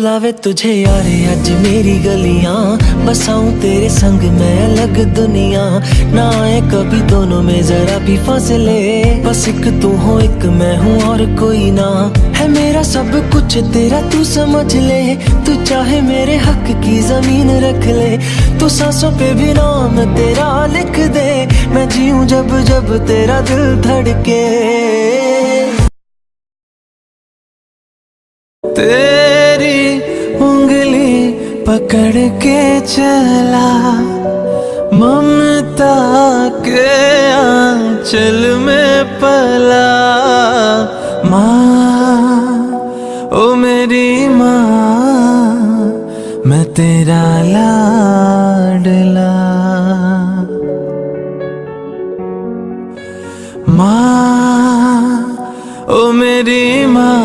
बुलावे तुझे यारे आज मेरी गलियां, बसाऊं तेरे संग मैं अलग दुनिया। ना आए कभी दोनों में जरा भी फासले, बस एक तू हो एक मैं हूँ और कोई ना। है मेरा सब कुछ तेरा तू समझ ले, तू चाहे मेरे हक की जमीन रख ले। तू सांसों पे भी नाम तेरा लिख दे, मैं जीऊं जब जब तेरा दिल धड़के। तेरी उंगली पकड़ के चला, ममता के आंचल में पला। माँ ओ मेरी माँ, मैं तेरा लाडला। माँ ओ मेरी माँ।